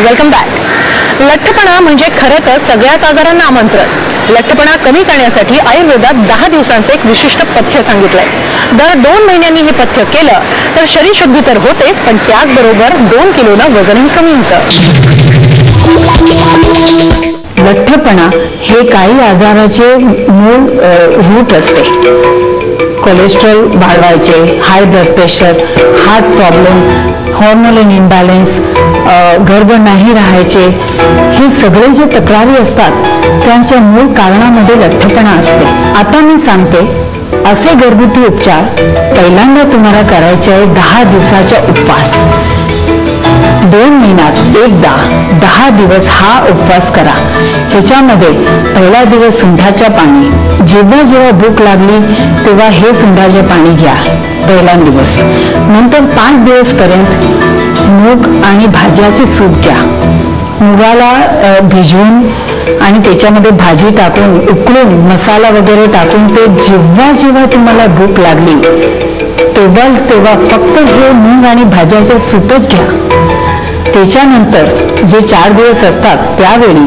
Welcome back. लठ्ठपणा म्हणजे खरं तर सगळ्याच आजारांना आमंत्रण. लठ्ठपणा कमी करण्यासाठी आयुर्वेदात 10 दिवसांचे एक विशिष्ट पथ्य सांगितलंय. दर 2 महिन्यांनी हे पथ्य केलं तर शरीर शुद्धी तर होतेच, पण त्याचबरोबर 2 किलोनं वजनही कमी होतं. लठ्ठपणा हे काही आजाराचे मूळ रूट असते. कोलेस्ट्रॉल वाढवायचे, high blood pressure, heart problem, hormone imbalance, गर्भ नाही राहायचे, हे सगळे जे तक्रारी असतात त्यांच्या मूळ कारणामध्ये लठ्ठपणा असते. आता मी सांगते असे घरगुती उपचार. पहिल्यांदा तुम्हाला करायचे आहे 10 दिवसाचा उपवास. 2 महिन्यात एकदा 10 दिवस हा उपवास करा. ह्याच्यामध्ये पहिला दिवस सुंठाच्या पाणी, जेव्हा जेव्हा भूक लागली तेव्हा हे सुंठाचे पाणी घ्या पहिला दिवस. नंतर 5 दिवस पर्यंत मूग आणि भाज्याचे सूप घ्या. मुगाला भिजवून आणि त्याच्यामध्ये भाजी टाकून उकळून मसाला वगैरे टाकून ते जेव्हा जेव्हा तुम्हाला भूक लागली तेव्हा फक्त हे मूग आणि भाज्याचे सूपच घ्या. त्याच्यानंतर जे 4 दिवस असतात त्यावेळी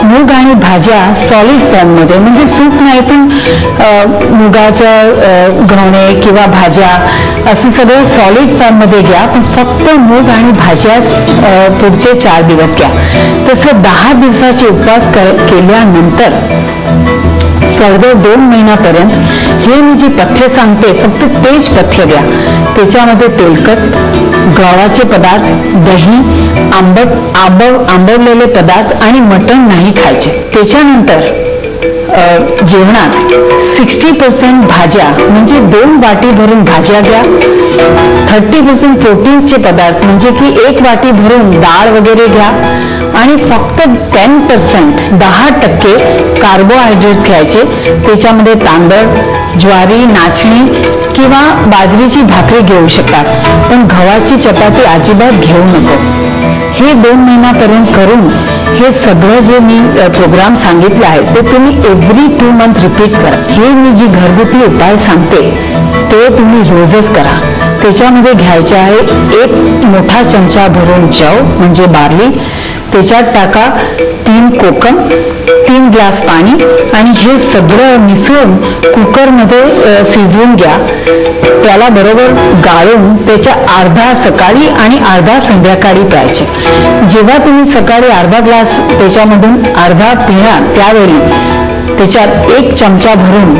मूग आणि भाज्या सॉलिड फॉर्ममध्ये, म्हणजे सूप नाही पण मुगाच्या घवणे किंवा भाज्या असं सगळं सॉलिड फॉर्ममध्ये घ्या, पण फक्त मूग आणि भाज्याच पुढचे 4 दिवस घ्या. तसं 10 दिवसाचे उपवास केल्यानंतर फर्दर 2 महिन्यापर्यंत हे मी जे पथ्य सांगते फक्त तेच पथ्य द्या. त्याच्यामध्ये तेलकट, गव्हाचे पदार्थ, दही, आंबवलेले पदार्थ आणि मटण नाही खायचे. त्याच्यानंतर जेवणात 60% भाज्या, म्हणजे 2 वाटी भरून भाज्या घ्या. 30% प्रोटीन्सचे पदार्थ, म्हणजे की 1 वाटी भरून डाळ वगैरे घ्या. आणि फक्त 10% कार्बोहायड्रेट घ्यायचे. त्याच्यामध्ये तांदळ, ज्वारी, नाचणी किंवा बाजरीची भाकरी घेऊ शकतात, पण गव्हाची चपाती अजिबात घेऊ नको. हे 2 महिन्यापर्यंत करून हे सगळं जे मी प्रोग्राम सांगितलं आहे ते तुम्ही एव्हरी 2 मंथ रिपीट करा. हे मी जी घरगुती उपाय सांगते ते तुम्ही रोजच करा. त्याच्यामध्ये घ्यायचे आहे 1 मोठा चमचा भरून जव म्हणजे बार्ली, त्याच्यात टाका 3 कोकम, 3 ग्लास पाणी आणि हे सगळं मिसळून कुकरमध्ये शिजवून घ्या. त्याला बरोबर गाळून त्याच्या अर्धा सकाळी आणि अर्धा संध्याकाळी प्यायचे. जेव्हा तुम्ही सकाळी अर्धा ग्लास त्याच्यामधून अर्धा पिणार त्यावेळी त्याच्यात 1 चमचा भरून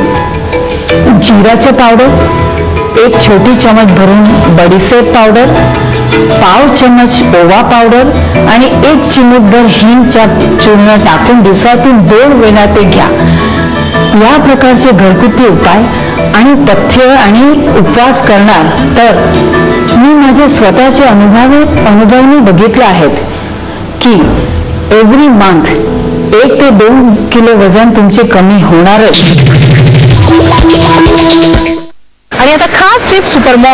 जिराचं पावडर, 1 छोटी चमच भरून बडीशेप पावडर, पाव चमच ओवा पावडर आणि 1 चिमूटभर हिंगच्या चूर्ण टाकून दिवसातून 2 वेळा ते घ्या. या प्रकारचे घरगुती उपाय आणि पथ्य आणि उपवास करणार तर मी माझे स्वतःचे अनुभवनी बघितले आहेत की एव्हरी मंथ 1 ते 2 किलो वजन तुमचे कमी होणारच. आणि आता खास टिप सुपरमॉम